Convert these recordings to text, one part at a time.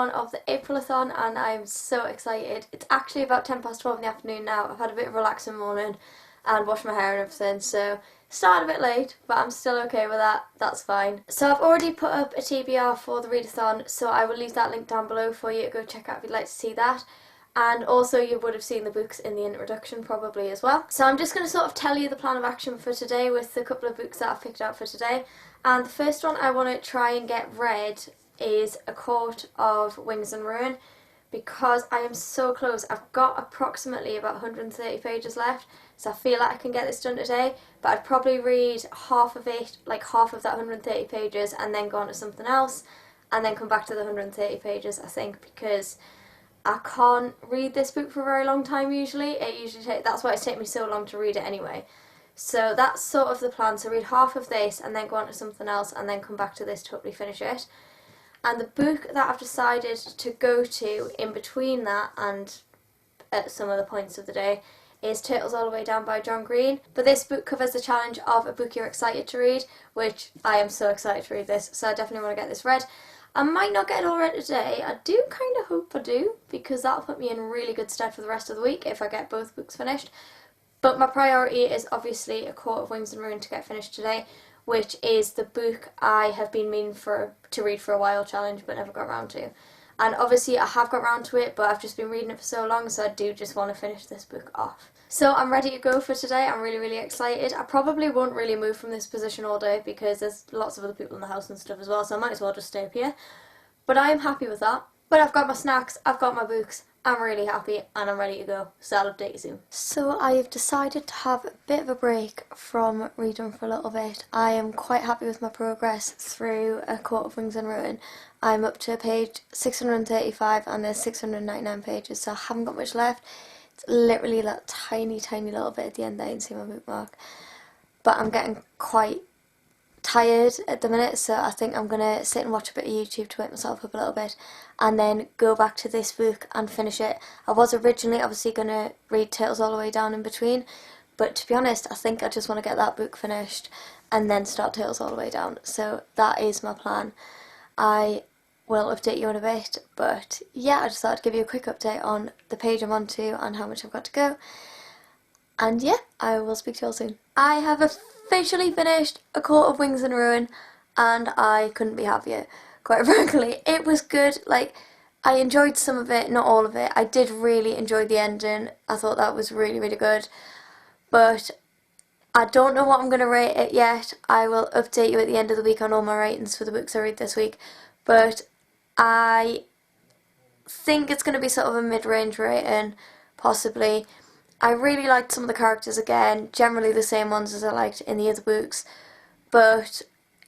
one of the Aprilathon and I'm so excited. It's actually about 12 in the afternoon now. I've had a bit of a relaxing morning and washed my hair and everything, so started a bit late, but I'm still okay with that. That's fine. So I've already put up a TBR for the readathon, so I will leave that link down below for you to go check out if you'd like to see that. And also you would have seen the books in the introduction probably as well. So I'm just going to sort of tell you the plan of action for today with a couple of books that I've picked out for today. And the first one I want to try and get read is A Court of Wings and Ruin, because I am so close. I've got approximately about 130 pages left, so I feel like I can get this done today, but I'd probably read half of it, like half of that 130 pages, and then go on to something else, and then come back to the 130 pages, I think, because I can't read this book for a very long time usually. That's why it's taken me so long to read it anyway. So that's sort of the plan, so read half of this and then go on to something else and then come back to this to hopefully finish it. And the book that I've decided to go to in between that and at some other points of the day is Turtles All the Way Down by John Green. But this book covers the challenge of a book you're excited to read, which I am so excited to read this, so I definitely want to get this read. I might not get it all read today. I do kind of hope I do, because that'll put me in really good stead for the rest of the week if I get both books finished. But my priority is obviously A Court of Wings and Ruin to get finished today, which is the book I have been meaning to read for a while challenge but never got around to. And obviously I have got around to it, but I've just been reading it for so long, so I do just want to finish this book off. So I'm ready to go for today. I'm really excited. I probably won't really move from this position all day because there's lots of other people in the house and stuff as well, so I might as well just stay up here. But I am happy with that. But I've got my snacks, I've got my books, I'm really happy and I'm ready to go, so I'll update you soon. So I've decided to have a bit of a break from reading for a little bit. I am quite happy with my progress through A Court of Wings and Ruin. I'm up to page 635 and there's 699 pages, so I haven't got much left. It's literally that tiny little bit at the end there, you can see my bookmark. But I'm getting quite tired at the minute, so I think I'm going to sit and watch a bit of YouTube to wake myself up a little bit and then go back to this book and finish it. I was originally obviously going to read Turtles All the Way Down in between, but to be honest I think I just want to get that book finished and then start Turtles All the Way Down, so that is my plan. I will update you in a bit, but yeah, I just thought I'd give you a quick update on the page I'm on to and how much I've got to go. And yeah, I will speak to you all soon. I have officially finished A Court of Wings and Ruin and I couldn't be happier, quite frankly. It was good. Like, I enjoyed some of it, not all of it. I did really enjoy the ending. I thought that was really good. But I don't know what I'm going to rate it yet. I will update you at the end of the week on all my ratings for the books I read this week. But I think it's going to be sort of a mid-range rating, possibly. I really liked some of the characters again, generally the same ones as I liked in the other books, but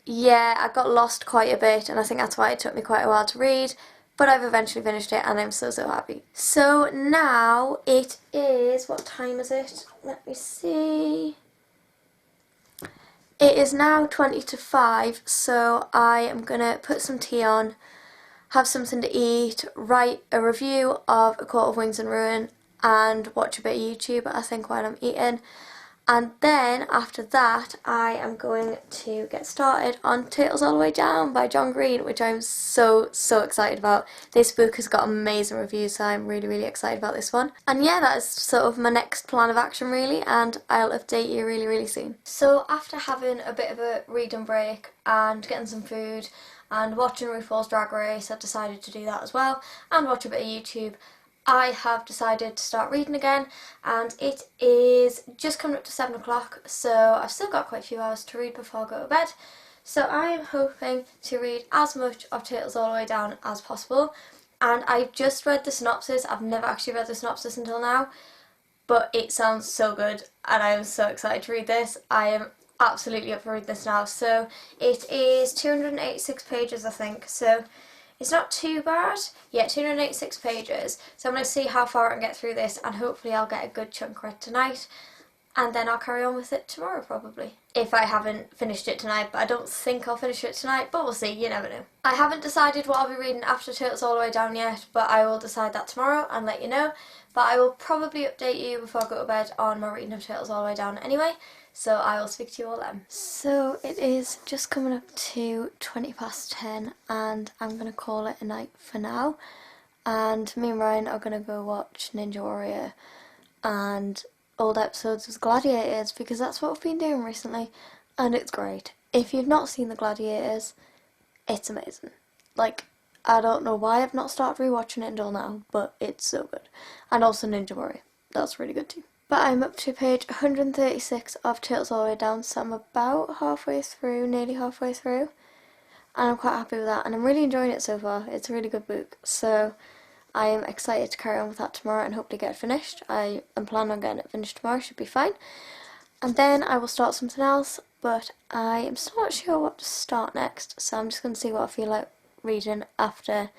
yeah, I got lost quite a bit and I think that's why it took me quite a while to read, but I've eventually finished it and I'm so happy. So now it is, what time is it? Let me see. It is now 20 to 5, so I am going to put some tea on, have something to eat, write a review of A Court of Wings and Ruin, and watch a bit of YouTube, I think, while I'm eating. And then after that I am going to get started on Turtles All the Way Down by John Green, which I'm so excited about. This book has got amazing reviews, so I'm really excited about this one. And yeah, that is sort of my next plan of action really, and I'll update you really soon. So after having a bit of a reading break and getting some food and watching RuPaul's Drag Race, I've decided to do that as well and watch a bit of YouTube. I have decided to start reading again, and it is just coming up to 7 o'clock, so I've still got quite a few hours to read before I go to bed. So I am hoping to read as much of Turtles All the Way Down as possible, and I just read the synopsis. I've never actually read the synopsis until now, but it sounds so good and I am so excited to read this. I am absolutely up for reading this now. So it is 286 pages I think, so it's not too bad. Yeah, 286 pages. So I'm going to see how far I can get through this and hopefully I'll get a good chunk read tonight. And then I'll carry on with it tomorrow probably. If I haven't finished it tonight, but I don't think I'll finish it tonight, but we'll see, you never know. I haven't decided what I'll be reading after Turtles All the Way Down yet, but I will decide that tomorrow and let you know. but I will probably update you before I go to bed on my reading of Turtles All the Way Down anyway, so I will speak to you all then. So it is just coming up to 10:20 and I'm going to call it a night for now, and me and Ryan are going to go watch Ninja Warrior and old episodes of Gladiators because that's what we've been doing recently, and it's great. If you've not seen the Gladiators, it's amazing. Like, I don't know why I've not started rewatching it until now, but it's so good. And also Ninja Warrior, that's really good too. But I'm up to page 136 of Turtles All the Way Down, so I'm about halfway through, nearly halfway through, and I'm quite happy with that, and I'm really enjoying it so far. It's a really good book, so I am excited to carry on with that tomorrow and hopefully get it finished. I am planning on getting it finished tomorrow, should be fine. And then I will start something else, but I am still not sure what to start next, so I'm just going to see what I feel like reading after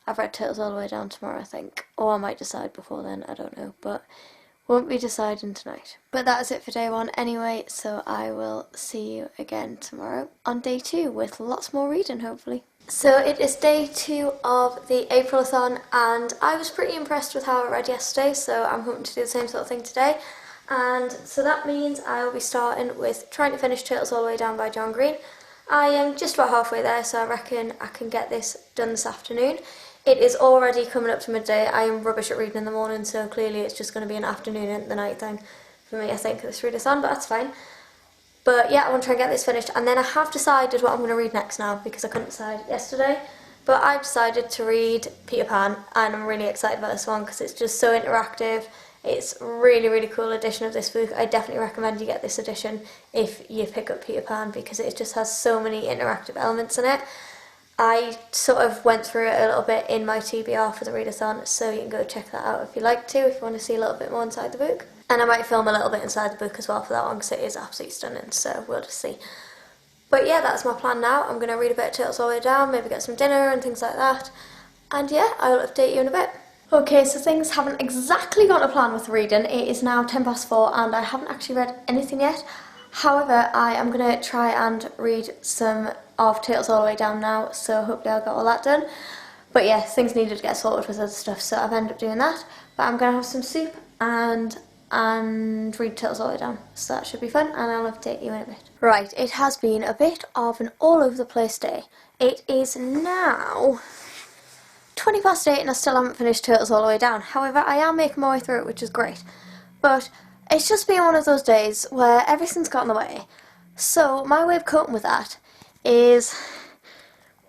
I've read Turtles All the Way Down tomorrow, I think. Or I might decide before then, I don't know, but won't be deciding tonight. But that is it for day 1 anyway, so I will see you again tomorrow on day 2 with lots more reading, hopefully. So it is day 2 of the Aprilathon, and I was pretty impressed with how I read yesterday, so I'm hoping to do the same sort of thing today. And so that means I will be starting with trying to finish Turtles All the Way Down by John Green. I am just about halfway there, so I reckon I can get this done this afternoon. It is already coming up to midday. I am rubbish at reading in the morning, so clearly it's just going to be an afternoon and the night thing for me, I think, this readathon, but that's fine. But yeah, I want to try and get this finished, and then I have decided what I'm going to read next now, because I couldn't decide yesterday. But I've decided to read Peter Pan, and I'm really excited about this one, because it's just so interactive. It's a really, really cool edition of this book. I definitely recommend you get this edition if you pick up Peter Pan, because it just has so many interactive elements in it. I sort of went through it a little bit in my TBR for the readathon, so you can go check that out if you like to, if you want to see a little bit more inside the book. And I might film a little bit inside the book as well for that one, because it is absolutely stunning, so we'll just see. But yeah, that's my plan now. I'm going to read a bit of Turtles All the Way Down, maybe get some dinner and things like that. And yeah, I will update you in a bit. Okay, so things haven't exactly gone to plan with reading. It is now 4:10 and I haven't actually read anything yet. However, I am going to try and read some of Turtles All the Way Down now, so hopefully I'll get all that done. But yeah, things needed to get sorted with other stuff, so I've ended up doing that. But I'm going to have some soup and read Turtles All the Way Down, so that should be fun, and I'll update you in a bit. Right, it has been a bit of an all over the place day. It is now 8:20 and I still haven't finished Turtles All the Way Down. However, I am making my way through it, which is great. But it's just been one of those days where everything's got in the way. So my way of coping with that is,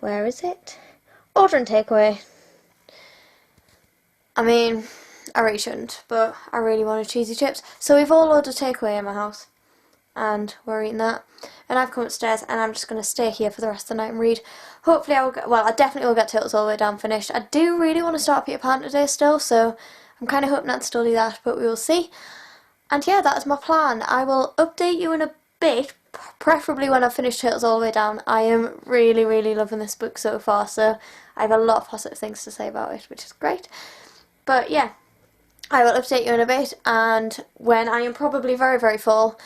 where is it? Order and takeaway. I mean, I really shouldn't, but I really wanted cheesy chips. So we've all ordered takeaway in my house, and we're eating that. And I've come upstairs, and I'm just going to stay here for the rest of the night and read. Hopefully I will get, well, I definitely will get Turtles All the Way Down finished. I do really want to start Peter Pan today still, so I'm kind of hoping I'd still do that, but we will see. And yeah, that is my plan. I will update you in a bit, preferably when I've finished Turtles All the Way Down. I am really, really loving this book so far, so I have a lot of positive things to say about it, which is great. But yeah, I will update you in a bit, and when I am probably very, very full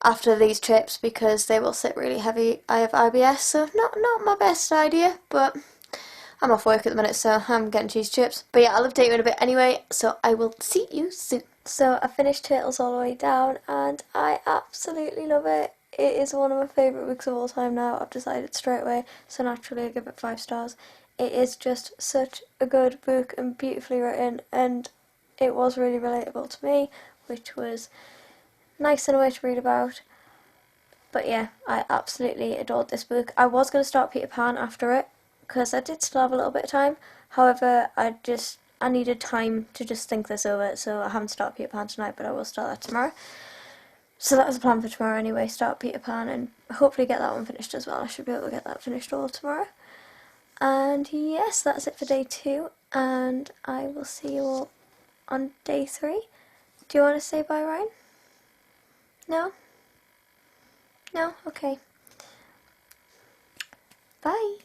after these chips, because they will sit really heavy. I have IBS, so not my best idea, but I'm off work at the minute, so I'm getting cheese chips. But yeah, I'll update you in a bit anyway, so I will see you soon. So I finished Turtles All the Way Down, and I absolutely love it. It is one of my favourite books of all time now. I've decided straight away, so naturally I give it 5 stars. It is just such a good book and beautifully written, and it was really relatable to me, which was nice in a way to read about. But yeah, I absolutely adored this book. I was going to start Peter Pan after it, because I did still have a little bit of time. However, I needed time to just think this over, so I haven't started Peter Pan tonight, but I will start that tomorrow. So that was the plan for tomorrow anyway, start Peter Pan and hopefully get that one finished as well. I should be able to get that finished all tomorrow. And yes, that's it for day 2, and I will see you all on day 3. Do you want to say bye, Ryan? No? No? Okay. Bye.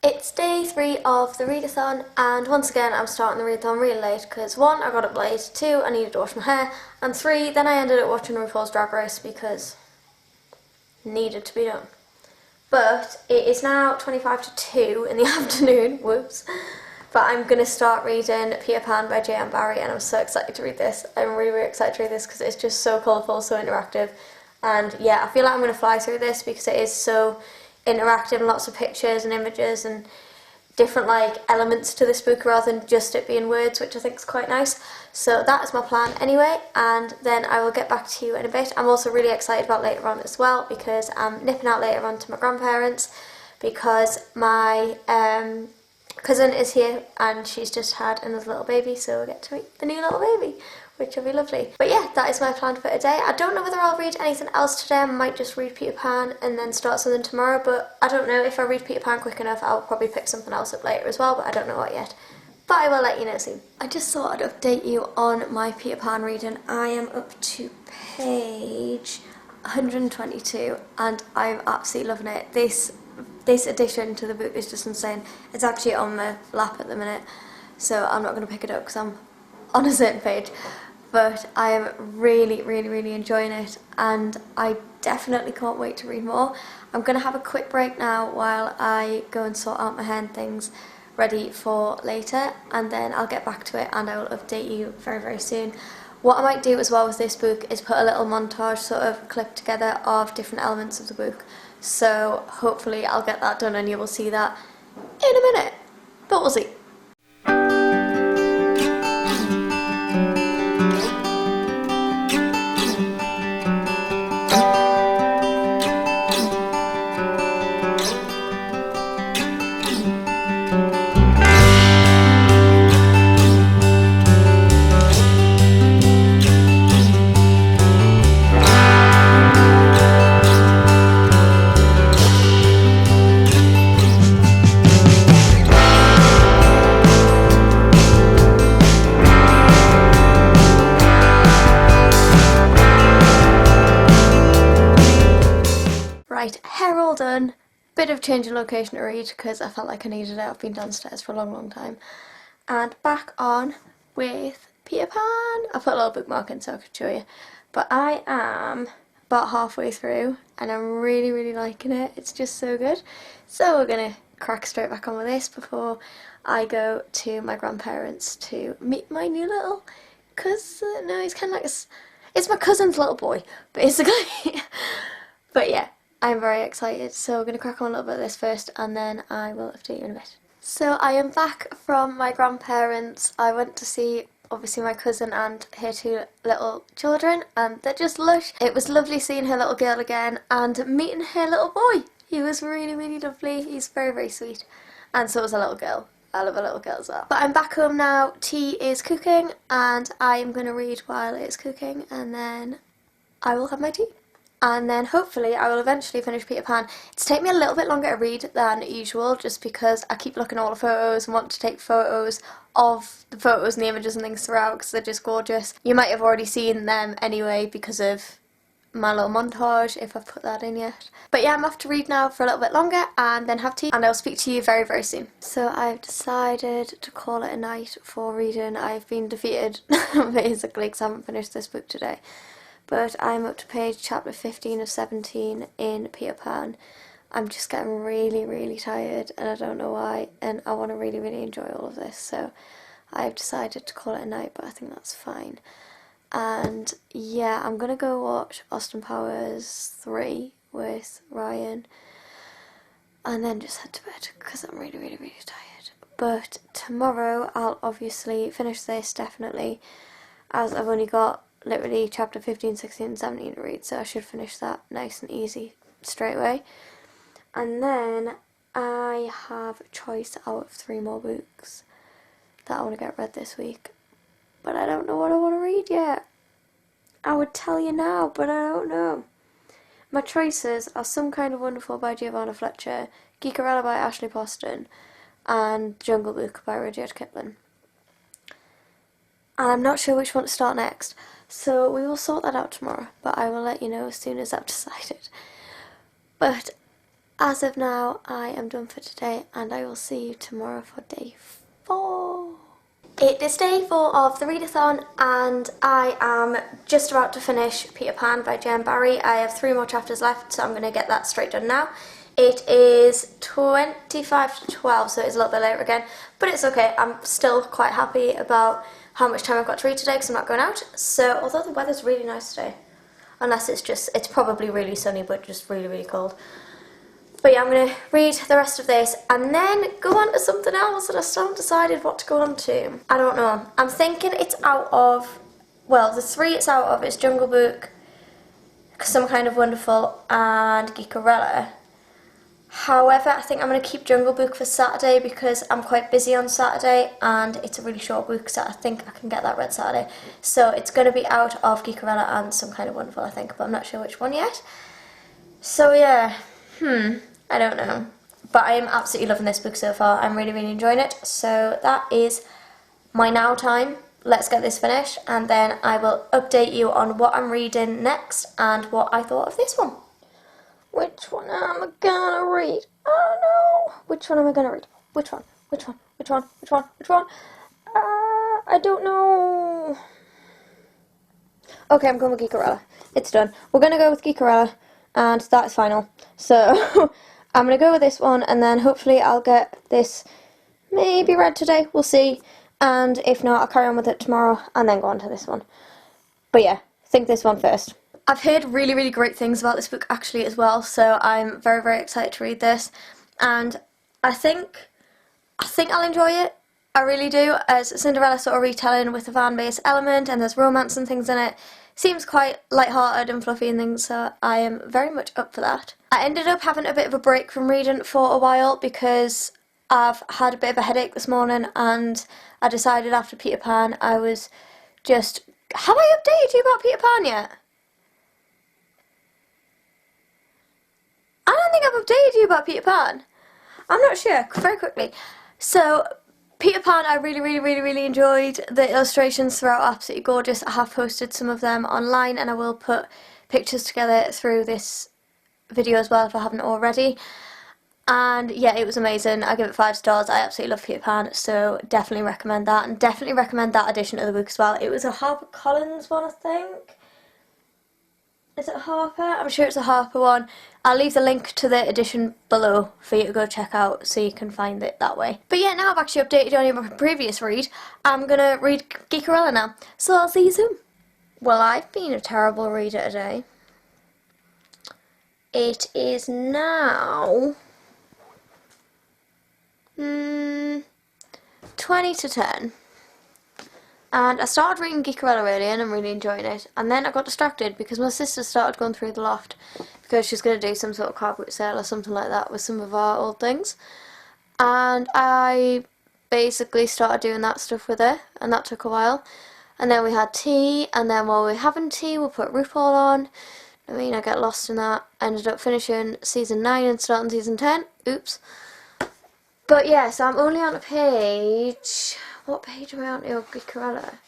It's day 3 of the readathon, and once again I'm starting the readathon really late because 1, I got up late, 2, I needed to wash my hair, and 3, then I ended up watching RuPaul's Drag Race because it needed to be done. But it is now 25 to 2 in the afternoon, whoops, But I'm going to start reading Peter Pan by J.M. Barrie, and I'm so excited to read this. I'm really, really excited to read this because it's just so colourful, so interactive. And yeah, I feel like I'm going to fly through this because it is so interactive and lots of pictures and images and different like elements to this book rather than just it being words, which I think is quite nice. So that is my plan anyway, and then I will get back to you in a bit. I'm also really excited about later on as well because I'm nipping out later on to my grandparents because my cousin is here and she's just had another little baby, so we'll get to meet the new little baby, which will be lovely. But yeah, that is my plan for today. I don't know whether I'll read anything else today. I might just read Peter Pan and then start something tomorrow, but I don't know. If I read Peter Pan quick enough, I'll probably pick something else up later as well, but I don't know what yet. But I will let you know soon. I just thought I'd update you on my Peter Pan reading. I am up to page 122 and I'm absolutely loving it. This addition to the book is just insane. It's actually on my lap at the minute, so I'm not going to pick it up because I'm on a certain page. But I am really, really, really enjoying it, and I definitely can't wait to read more. I'm going to have a quick break now while I go and sort out my hair and things ready for later, and then I'll get back to it and I will update you very, very soon. What I might do as well with this book is put a little montage sort of clip together of different elements of the book. So hopefully I'll get that done and you will see that in a minute, but we'll see. Right, hair all done. Bit of change in location to read because I felt like I needed it. I've been downstairs for a long, long time. And back on with Peter Pan. I put a little bookmark in so I could show you. But I am about halfway through and I'm really, really liking it. It's just so good. So we're going to crack straight back on with this before I go to my grandparents to meet my new little cousin. No, he's kind of like it's my cousin's little boy, basically. But yeah. I'm very excited, so we're going to crack on a little bit of this first and then I will update you in a bit. So I am back from my grandparents. I went to see obviously my cousin and her two little children and they're just lush. It was lovely seeing her little girl again and meeting her little boy. He was really, really lovely. He's very, very sweet. And so was a little girl. I love a little girl as well. But I'm back home now. Tea is cooking and I am going to read while it's cooking and then I will have my tea. And then hopefully I will eventually finish Peter Pan. It's taken me a little bit longer to read than usual just because I keep looking at all the photos and want to take photos of the photos and the images and things throughout because they're just gorgeous. You might have already seen them anyway because of my little montage if I've put that in yet. But yeah, I'm off to read now for a little bit longer and then have tea and I'll speak to you very, very soon. So I've decided to call it a night for reading. I've been defeated basically because I haven't finished this book today. But I'm up to page chapter 15 of 17 in Peter Pan. I'm just getting really, really tired and I don't know why, and I want to really, really enjoy all of this, so I've decided to call it a night, but I think that's fine. And yeah, I'm going to go watch Austin Powers 3 with Ryan and then just head to bed because I'm really, really, really tired. But tomorrow I'll obviously finish this, definitely, as I've only got literally chapter 15, 16 and 17 to read, so I should finish that nice and easy straight away. And then I have a choice out of 3 more books that I want to get read this week, but I don't know what I want to read yet. I would tell you now, but I don't know. My choices are Some Kind of Wonderful by Giovanna Fletcher, Geekerella by Ashley Poston and Jungle Book by Rudyard Kipling. And I'm not sure which one to start next. So we will sort that out tomorrow, but I will let you know as soon as I've decided. But as of now, I am done for today and I will see you tomorrow for day 4. It is day 4 of the readathon and I am just about to finish Peter Pan by J.M. Barrie. I have 3 more chapters left, so I'm going to get that straight done now. It is 25 to 12, so it's a little bit later again, but it's okay. I'm still quite happy about how much time I've got to read today because I'm not going out. So, although the weather's really nice today, unless it's probably really sunny, but just really, really cold. But yeah, I'm going to read the rest of this and then go on to something else that I still haven't decided what to go on to. I don't know. I'm thinking it's out of, well, the three it's out of is Jungle Book, Some Kind of Wonderful, and Geekerella. However, I think I'm going to keep Jungle Book for Saturday because I'm quite busy on Saturday and it's a really short book, so I think I can get that read Saturday. So it's going to be out of Geekerella and Some Kind of Wonderful, I think, but I'm not sure which one yet. So yeah, I don't know. But I am absolutely loving this book so far. I'm really, really enjoying it. So that is my now time. Let's get this finished and then I will update you on what I'm reading next and what I thought of this one. Which one am I gonna read? Oh no! Which one am I gonna read? Which one? Which one? Which one? Which one? Which one? I don't know. Okay, I'm going with Geekerella. It's done. We're gonna go with Geekerella, and that is final. So I'm gonna go with this one, and then hopefully I'll get this maybe read today. We'll see. And if not, I'll carry on with it tomorrow, and then go on to this one. But yeah, think this one first. I've heard really, really great things about this book actually as well, so I'm very, very excited to read this, and I think I'll enjoy it. I really do, as Cinderella sort of retelling with a fan-based element, and there's romance and things in it. Seems quite light-hearted and fluffy and things, so I am very much up for that. I ended up having a bit of a break from reading for a while because I've had a bit of a headache this morning, and I decided after Peter Pan I was just... Have I updated you about Peter Pan yet? I don't think I've updated you about Peter Pan. I'm not sure, very quickly. So, Peter Pan I really, really, really, really enjoyed. The illustrations throughout are absolutely gorgeous. I have posted some of them online and I will put pictures together through this video as well if I haven't already. And yeah, it was amazing. I give it 5 stars. I absolutely love Peter Pan, so definitely recommend that. And definitely recommend that edition of the book as well. It was a HarperCollins one, I think. Is it Harper? I'm sure it's a Harper one. I'll leave the link to the edition below for you to go check out so you can find it that way. But yeah, now I've actually updated you on your previous read. I'm going to read Geekerella now. So I'll see you soon. Well, I've been a terrible reader today. It is now 20 to 10. And I started reading Geekerella earlier and I'm really enjoying it. And then I got distracted because my sister started going through the loft because she's going to do some sort of car boot sale or something like that with some of our old things. And I basically started doing that stuff with her, and that took a while. And then we had tea, and then while we were having tea we put RuPaul on. I mean, I get lost in that. I ended up finishing season 9 and starting season 10. Oops. But yeah, so I'm only on a page... What page am I on? Oh, Geekerella.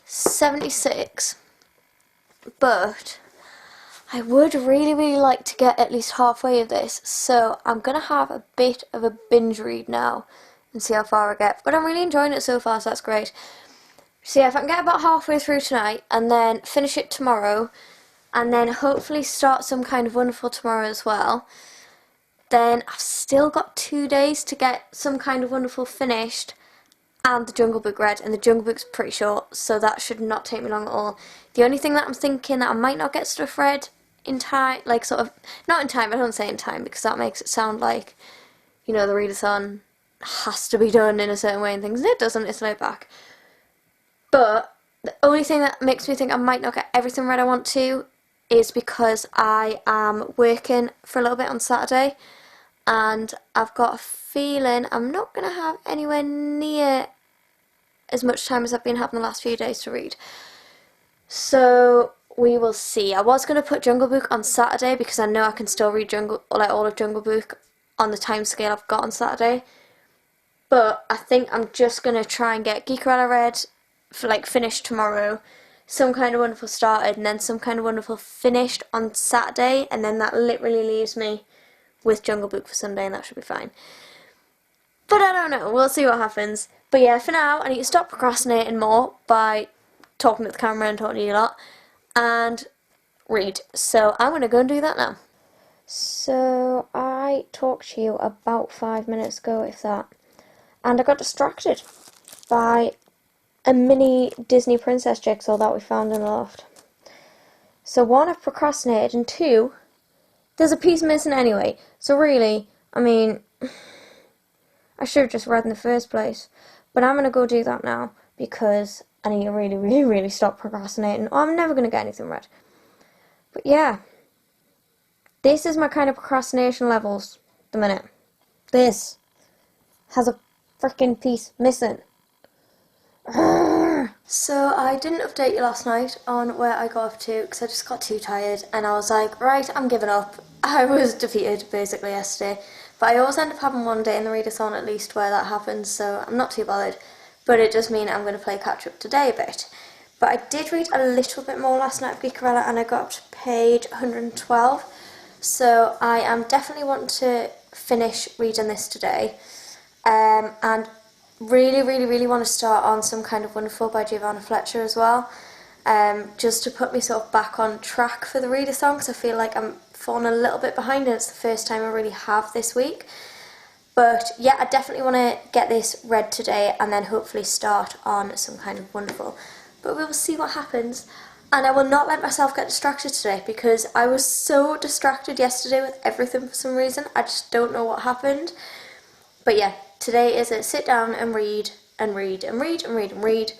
76. But I would really, really like to get at least halfway of this. So I'm going to have a bit of a binge read now and see how far I get. But I'm really enjoying it so far, so that's great. So yeah, if I can get about halfway through tonight and then finish it tomorrow and then hopefully start Some Kind of Wonderful tomorrow as well, then I've still got 2 days to get Some Kind of Wonderful finished and the Jungle Book read, and the Jungle Book's pretty short, so that should not take me long at all. The only thing that I'm thinking that I might not get stuff read in time, like sort of, not in time, I don't say in time, because that makes it sound like, you know, the readathon has to be done in a certain way and things, and it doesn't, it's laid back. But the only thing that makes me think I might not get everything read I want to is because I am working for a little bit on Saturday, and I've got a feeling I'm not going to have anywhere near as much time as I've been having the last few days to read. So we will see. I was going to put Jungle Book on Saturday because I know I can still read all of Jungle Book on the time scale I've got on Saturday. But I think I'm just going to try and get Geekerella read for finished tomorrow, Some Kind of Wonderful started, and then Some Kind of Wonderful finished on Saturday, and then that literally leaves me with Jungle Book for Sunday, and that should be fine. But I don't know, we'll see what happens. But yeah, for now, I need to stop procrastinating more by talking to the camera and talking to you a lot, and read. So I'm going to go and do that now. So I I talked to you about 5 minutes ago, if that. And I got distracted by a mini Disney princess jigsaw that we found in the loft. So one, I've procrastinated, and two, there's a piece missing anyway. So really, I mean, I should have just read in the first place. But I'm going to go do that now because I need to really, really, really stop procrastinating. Or I'm never going to get anything read. But yeah, this is my kind of procrastination levels at the minute. This has a freaking piece missing. So I didn't update you last night on where I got up to because I just got too tired and I was like, right, I'm giving up. I was defeated basically yesterday. But I always end up having one day in the readathon at least where that happens, so I'm not too bothered. But it does mean I'm going to play catch up today a bit. But I did read a little bit more last night of Geekerella and I got up to page 112. So I am definitely wanting to finish reading this today. And really, really, really want to start on Some Kind of Wonderful by Giovanna Fletcher as well. Just to put myself back on track for the readathon because I feel like I'm falling a little bit behind and it's the first time I really have this week. But yeah, I definitely want to get this read today and then hopefully start on Some Kind of Wonderful. But we will see what happens. And I will not let myself get distracted today because I was so distracted yesterday with everything for some reason. I just don't know what happened. But yeah, today is a sit down and read and read and read and read and read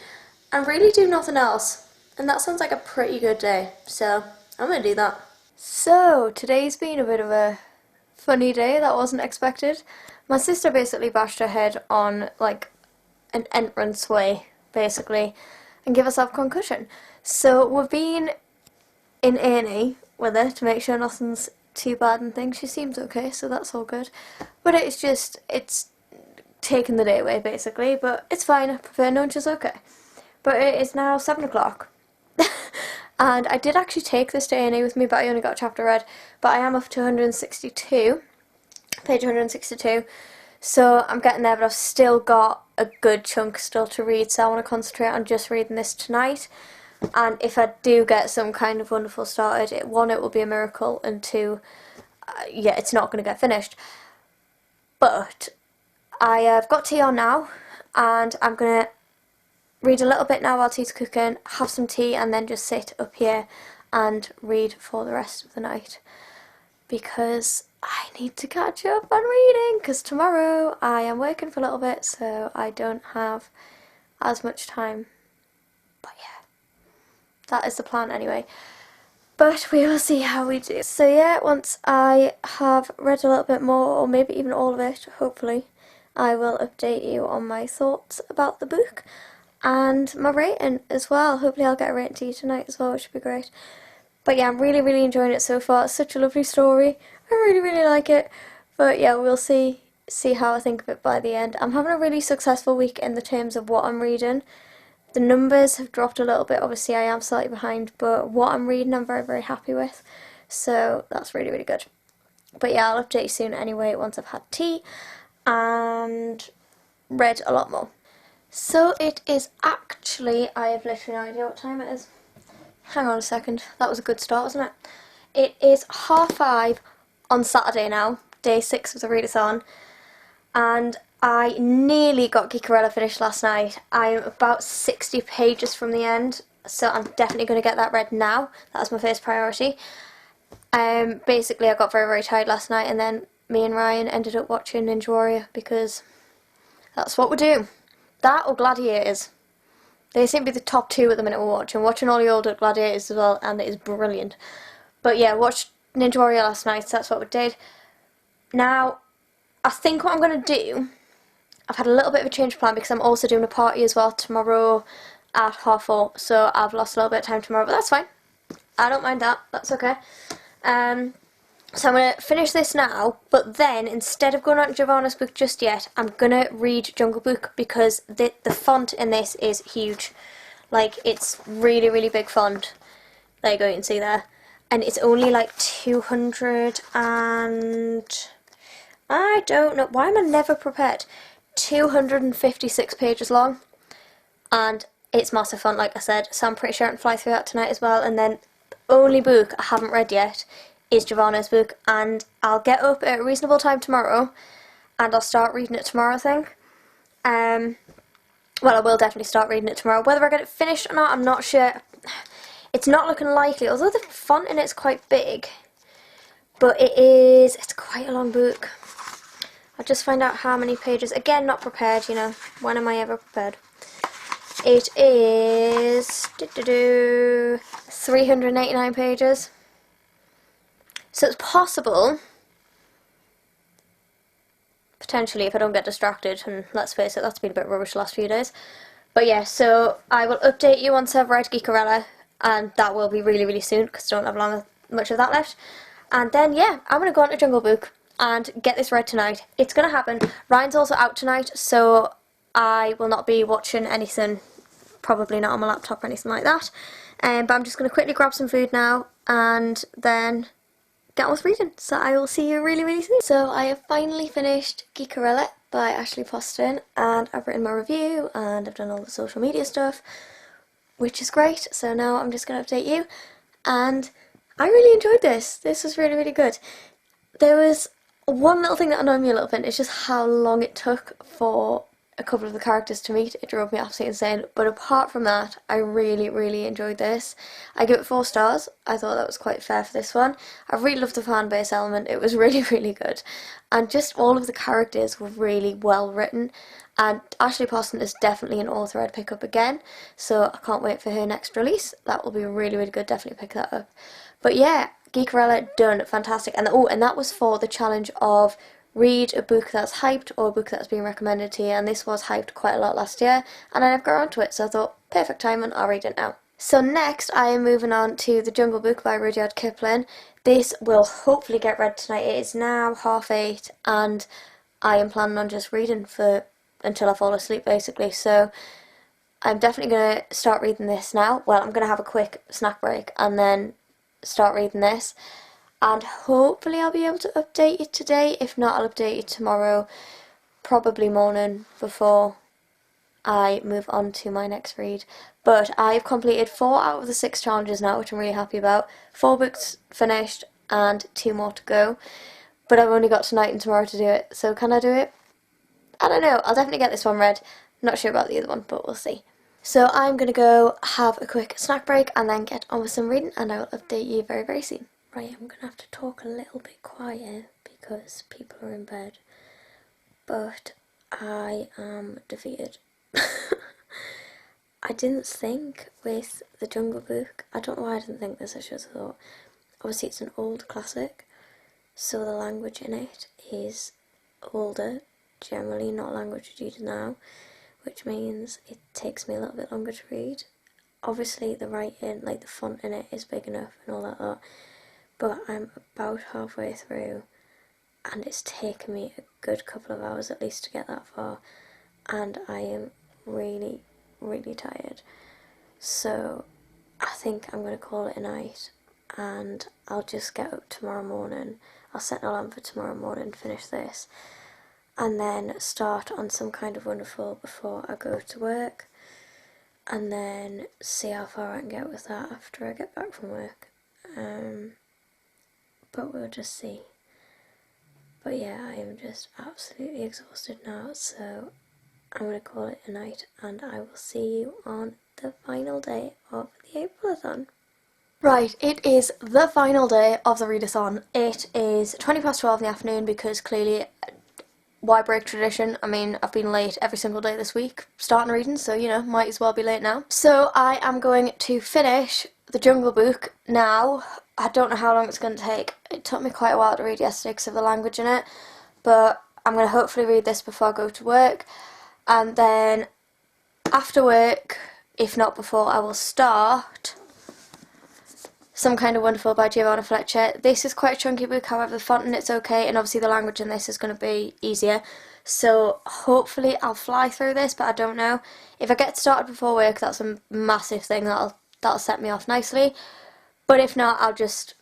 and really do nothing else. And that sounds like a pretty good day. So I'm going to do that. So today's been a bit of a funny day that wasn't expected. My sister basically bashed her head on like an entranceway basically and gave herself a concussion. So we've been in A&E with her to make sure nothing's too bad and things. She seems okay, so that's all good. But it's taken the day away basically, but it's fine. I prefer knowing she's okay. But it is now 7 o'clock. And I did actually take this to A&E with me, but I only got a chapter read. But I am up to 162, page 162. So I'm getting there, but I've still got a good chunk still to read. So I want to concentrate on just reading this tonight. And if I do get Some Kind of Wonderful started, one, it will be a miracle, and two, yeah, it's not going to get finished. But I have got tea on now, and I'm going to read a little bit now while tea's cooking, have some tea, and then just sit up here and read for the rest of the night. Because I need to catch up on reading, because tomorrow I am working for a little bit, so I don't have as much time. But yeah, that is the plan anyway. But we will see how we do. So yeah, once I have read a little bit more, or maybe even all of it, hopefully, I will update you on my thoughts about the book. And my rating as well. Hopefully I'll get a rating to you tonight as well, which would be great. But yeah, I'm really, really enjoying it so far. It's such a lovely story. I really, really like it. But yeah, we'll see how I think of it by the end. I'm having a really successful week in the terms of what I'm reading. The numbers have dropped a little bit. Obviously I am slightly behind, but what I'm reading I'm very, very happy with. So that's really, really good. But yeah, I'll update you soon anyway once I've had tea and read a lot more. So it is actually, I have literally no idea what time it is. Hang on a second, that was a good start, wasn't it? It is 5:30 on Saturday now, day 6 of the readathon, and I nearly got Geekerella finished last night. I am about 60 pages from the end, so I'm definitely going to get that read now. That's my first priority. Basically I got very, very tired last night, and then me and Ryan ended up watching Ninja Warrior because that's what we do. That or Gladiators. They seem to be the top two at the minute we're watching. Watching all the older Gladiators as well, and it is brilliant. But yeah, watched Ninja Warrior last night, so that's what we did. Now, I think what I'm going to do, I've had a little bit of a change of plan because I'm also doing a party as well tomorrow at 4:30, so I've lost a little bit of time tomorrow, but that's fine. I don't mind that, that's okay. So I'm going to finish this now, but then instead of going on to Giovanna's book just yet, I'm going to read Jungle Book because the font in this is huge. Like, it's really, really big font. There you go, you can see there. And it's only like 200 and... I don't know, why am I never prepared? 256 pages long. And it's massive font, like I said, so I'm pretty sure I can fly through that tonight as well. And then the only book I haven't read yet is Giovanna's book, and I'll get up at a reasonable time tomorrow and I'll start reading it tomorrow, I think. Well, I will definitely start reading it tomorrow. Whether I get it finished or not, I'm not sure. It's not looking likely, although the font in it's quite big. But it's quite a long book. I'll just find out how many pages. Again, not prepared, you know. When am I ever prepared? It is 389 pages. So it's possible, potentially, if I don't get distracted, and let's face it, that's been a bit rubbish the last few days. But yeah, so I will update you once I've read Geekarella, and that will be really, really soon, because I don't have much of that left. And then, yeah, I'm going to go on to Jungle Book and get this read tonight. It's going to happen. Ryan's also out tonight, so I will not be watching anything, probably not on my laptop or anything like that. But I'm just going to quickly grab some food now and then get on with reading. So I will see you really, really soon. So I have finally finished Geekarella by Ashley Poston, and I've written my review and I've done all the social media stuff, which is great. So now I'm just going to update you, and I really enjoyed this. This was really, really good. There was one little thing that annoyed me a little bit. It's just how long it took for a couple of the characters to meet. It drove me absolutely insane. But apart from that, I really, really enjoyed this. I give it 4 stars. I thought that was quite fair for this one. I really loved the fan base element. It was really, really good. And just all of the characters were really well written. And Ashley Poston is definitely an author I'd pick up again. So I can't wait for her next release. That will be really, really good. Definitely pick that up. But yeah, Geekarella done fantastic. And and that was for the challenge of read a book that's hyped or a book that's been recommended to you, and this was hyped quite a lot last year and I never got around to it, so I thought, perfect timing, I'll read it now. So next I am moving on to The Jungle Book by Rudyard Kipling. This will hopefully get read tonight. It is now 8:30 and I am planning on just reading until I fall asleep basically, so I'm definitely going to start reading this now. Well, I'm going to have a quick snack break and then start reading this. And hopefully I'll be able to update you today. If not, I'll update you tomorrow, probably morning, before I move on to my next read. But I've completed 4 out of the 6 challenges now, which I'm really happy about. 4 books finished and 2 more to go. But I've only got tonight and tomorrow to do it, so can I do it? I don't know. I'll definitely get this one read. Not sure about the other one, but we'll see. So I'm going to go have a quick snack break and then get on with some reading, and I will update you very, very soon. Right, I'm going to have to talk a little bit quiet because people are in bed, but I am defeated. I didn't think with The Jungle Book, I don't know why I didn't think this, I should have thought. Obviously it's an old classic, so the language in it is older, generally not language used now, which means it takes me a little bit longer to read. Obviously the writing, like the font in it, is big enough and all that lot. But I'm about halfway through and it's taken me a good couple of hours at least to get that far, and I am really, really tired. So I think I'm going to call it a night and I'll just get up tomorrow morning. I'll set an alarm for tomorrow morning, finish this, and then start on Some Kind of Wonderful before I go to work, and then see how far I can get with that after I get back from work. But we'll just see. But yeah, I am just absolutely exhausted now, so I'm going to call it a night, and I will see you on the final day of the Aprilathon. Right, it is the final day of the readathon. It is 12:20 in the afternoon because clearly, why break tradition? I mean, I've been late every single day this week starting reading, so you know, might as well be late now. So I am going to finish The Jungle Book now. I don't know how long it's going to take. It took me quite a while to read yesterday because of the language in it, but I'm going to hopefully read this before I go to work, and then after work, if not before, I will start Some Kind of Wonderful by Giovanna Fletcher. This is quite a chunky book, however the font in it's okay, and obviously the language in this is going to be easier, so hopefully I'll fly through this, but I don't know. If I get started before work, that's a massive thing, that'll set me off nicely. But if not, I'll just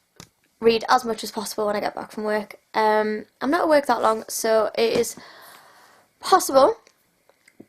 read as much as possible when I get back from work. I'm not at work that long, so it is possible,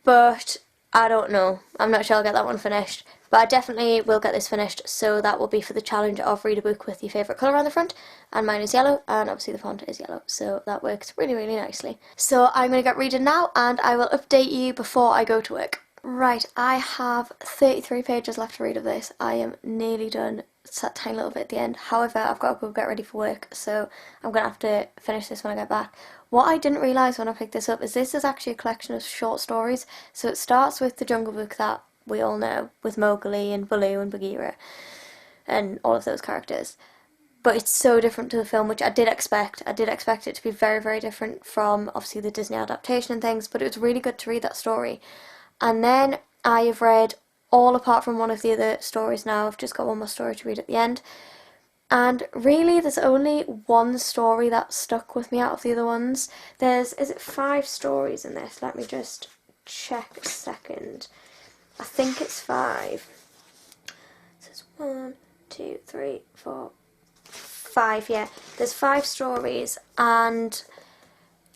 but I don't know. I'm not sure I'll get that one finished. But I definitely will get this finished, so that will be for the challenge of read a book with your favourite colour on the front. And mine is yellow, and obviously the font is yellow, so that works really, really nicely. So I'm going to get reading now, and I will update you before I go to work. Right, I have 33 pages left to read of this. I am nearly done. It's that tiny little bit at the end. However, I've got to go get ready for work, so I'm going to have to finish this when I get back. What I didn't realise when I picked this up is this is actually a collection of short stories. So it starts with the Jungle Book that we all know, with Mowgli and Baloo and Bagheera and all of those characters. But it's so different to the film, which I did expect. I did expect it to be very, very different from, obviously, the Disney adaptation and things, but it was really good to read that story. And then I have read all apart from one of the other stories now. I've just got one more story to read at the end. And really, there's only one story that stuck with me out of the other ones. Is it 5 stories in this? Let me just check a second. I think it's 5. So it's 1, 2, 3, 4, 5, yeah. There's 5 stories, and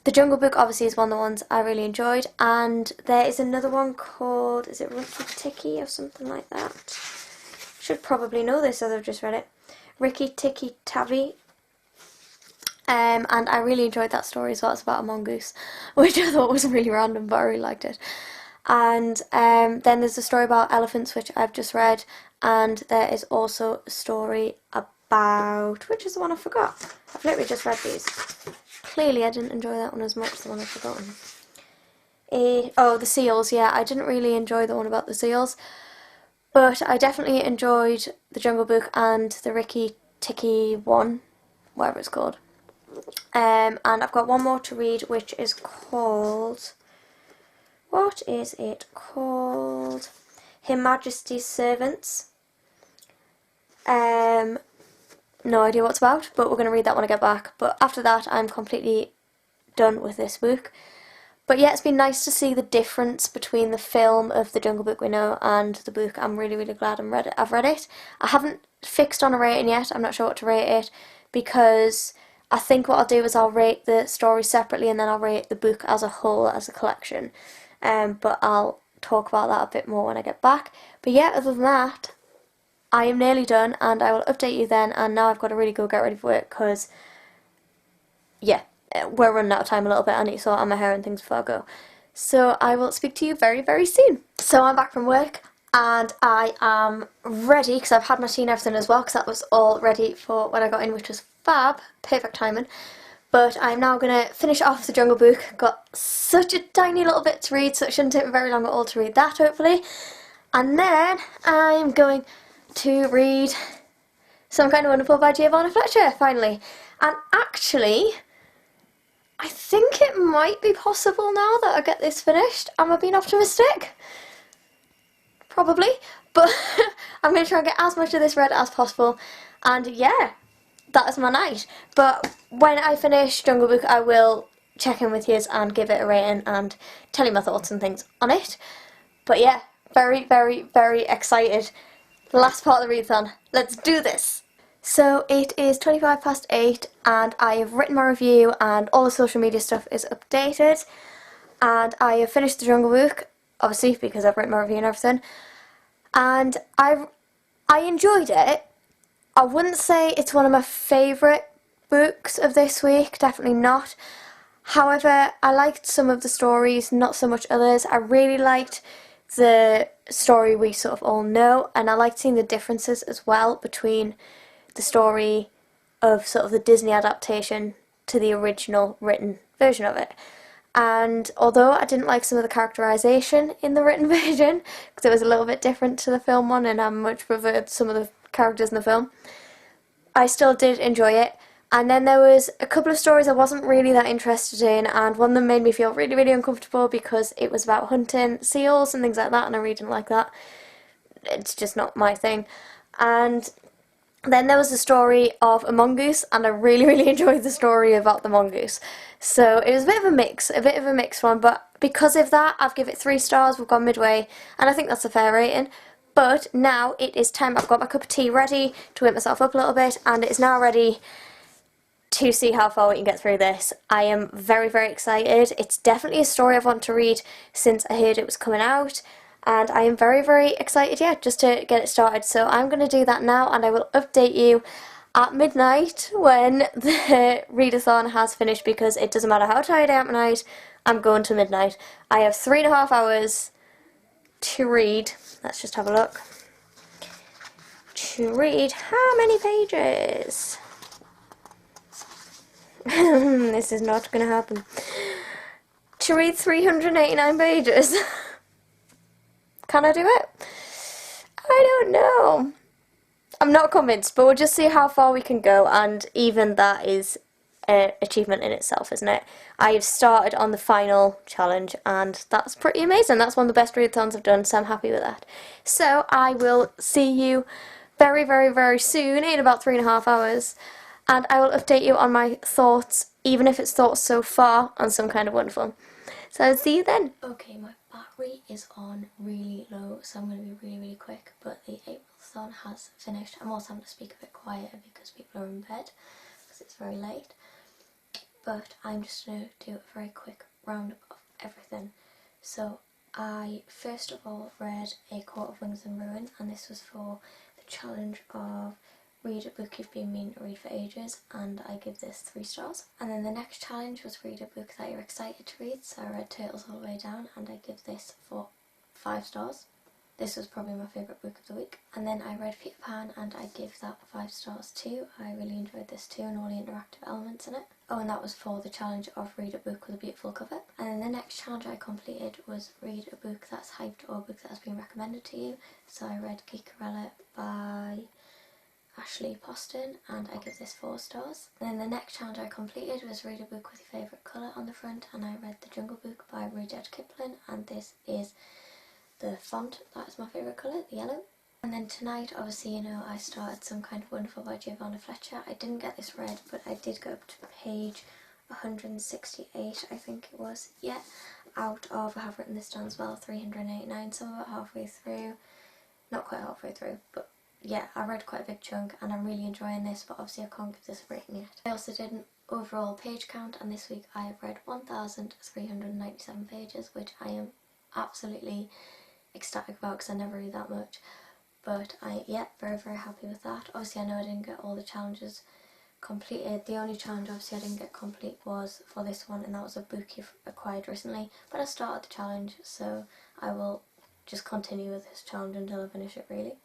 The Jungle Book obviously is one of the ones I really enjoyed, and there is another one called, is it Rikki Tikki or something like that? Should probably know this as I've just read it. Rikki Tikki Tavi. And I really enjoyed that story as well. It's about a mongoose, which I thought was really random, but I really liked it. And then there's a story about elephants, which I've just read, and there is also a story about, which is the one I forgot. I've literally just read these. Clearly I didn't enjoy that one as much as the one I've forgotten. Oh, the seals, yeah, I didn't really enjoy the one about the seals, but I definitely enjoyed the Jungle Book and the Rikki Tikki one, whatever it's called. And I've got one more to read, which is called, what is it called? Her Majesty's Servants. No idea what it's about, but we're going to read that when I get back. But after that, I'm completely done with this book. But yeah, it's been nice to see the difference between the film of The Jungle Book we know and the book. I'm really, really glad I've read it. I haven't fixed on a rating yet. I'm not sure what to rate it, because I think what I'll do is I'll rate the story separately and then I'll rate the book as a whole, as a collection. But I'll talk about that a bit more when I get back. But yeah, other than that, I am nearly done, and I will update you then. And now I've got to really go get ready for work, because, yeah, we're running out of time a little bit. I need to sort out my hair and things before I go. So I will speak to you very, very soon. So I'm back from work, and I am ready, because I've had my tea and everything as well, because that was all ready for when I got in, which was fab, perfect timing. But I'm now going to finish off the Jungle Book. Got such a tiny little bit to read, so it shouldn't take me very long at all to read that, hopefully. And then I'm going to read Some Kind of Wonderful by Giovanna Fletcher, finally. And actually, I think it might be possible now that I get this finished. Am I being optimistic? Probably. But I'm going to try and get as much of this read as possible. And yeah, that is my night. But when I finish Jungle Book, I will check in with you and give it a rating and tell you my thoughts and things on it. But yeah, very, very, very excited. The last part of the readathon. Let's do this! So it is 8:25, and I have written my review and all the social media stuff is updated. And I have finished the Jungle Book, obviously because I've written my review and everything. And I enjoyed it. I wouldn't say it's one of my favourite books of this week, definitely not. However, I liked some of the stories, not so much others. I really liked the story we sort of all know, and I liked seeing the differences as well between the story of sort of the Disney adaptation to the original written version of it. And although I didn't like some of the characterisation in the written version, because it was a little bit different to the film one and I much preferred some of the characters in the film, I still did enjoy it. And then there was a couple of stories I wasn't really that interested in, and one of them made me feel really, really uncomfortable because it was about hunting seals and things like that, and I really didn't like that. It's just not my thing. And then there was the story of a mongoose, and I really, really enjoyed the story about the mongoose. So it was a bit of a mixed one, but because of that, I've given it 3 stars, we've gone midway, and I think that's a fair rating. But now it is time, I've got my cup of tea ready to wake myself up a little bit, and it is now ready to see how far we can get through this. I am very, very excited. It's definitely a story I've wanted to read since I heard it was coming out, and I am very, very excited, yeah, just to get it started. So I'm going to do that now, and I will update you at midnight when the readathon has finished, because it doesn't matter how tired I am at night, I'm going to midnight. I have 3.5 hours to read. Let's just have a look. To read how many pages? This is not going to happen. To read 389 pages. Can I do it? I don't know. I'm not convinced, but we'll just see how far we can go, and even that is an achievement in itself, isn't it? I've started on the final challenge, and that's pretty amazing. That's one of the best readathons I've done, so I'm happy with that. So I will see you very, very, very soon, in about 3.5 hours, and I will update you on my thoughts, even if it's thoughts so far, on some kind of wonderful. So I'll see you then. Okay, my battery is on really low, so I'm going to be really, really quick, but the Aprilathon has finished. I'm also having to speak a bit quieter because people are in bed, because it's very late, but I'm just going to do a very quick roundup of everything. So I first of all read A Court of Wings and Ruin, and this was for the challenge of read a book you've been meaning to read for ages, and I give this 3 stars. And then the next challenge was read a book that you're excited to read, so I read Turtles All the Way Down, and I give this 5 stars. This was probably my favourite book of the week. And then I read Peter Pan, and I give that 5 stars too. I really enjoyed this too, and all the interactive elements in it. Oh, and that was for the challenge of read a book with a beautiful cover. And then the next challenge I completed was read a book that's hyped or a book that has been recommended to you. So I read Geekerella by Ashley Poston, and I give this 4 stars. And then the next challenge I completed was read a book with your favourite colour on the front, and I read The Jungle Book by Rudyard Kipling, and this is the font that is my favourite colour, the yellow. And then tonight, obviously, you know, I started Some Kind of Wonderful by Giovanna Fletcher. I didn't get this read, but I did go up to page 168, I think it was, yeah, out of, I have written this down as well, 389, so about halfway through, not quite halfway through, but yeah, I read quite a big chunk, and I'm really enjoying this, but obviously I can't give this a rating yet. I also did an overall page count, and this week I have read 1,397 pages, which I am absolutely ecstatic about because I never read that much. But yeah, very, very happy with that. Obviously I know I didn't get all the challenges completed. The only challenge obviously I didn't get complete was for this one, and that was a book you've acquired recently. But I started the challenge, so I will just continue with this challenge until I finish it, really.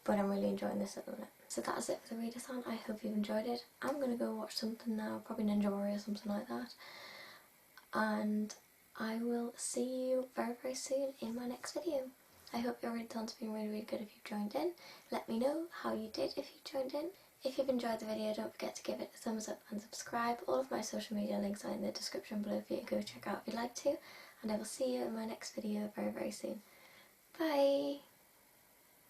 But I'm really enjoying this at the minute. So that is it for the readathon. I hope you've enjoyed it. I'm going to go watch something now, probably Ninja Warrior or something like that. And I will see you very, very soon in my next video. I hope your readathon's been really, really good if you've joined in. Let me know how you did if you joined in. If you've enjoyed the video, don't forget to give it a thumbs up and subscribe. All of my social media links are in the description below for you to go check out if you'd like to. And I will see you in my next video very, very soon. Bye!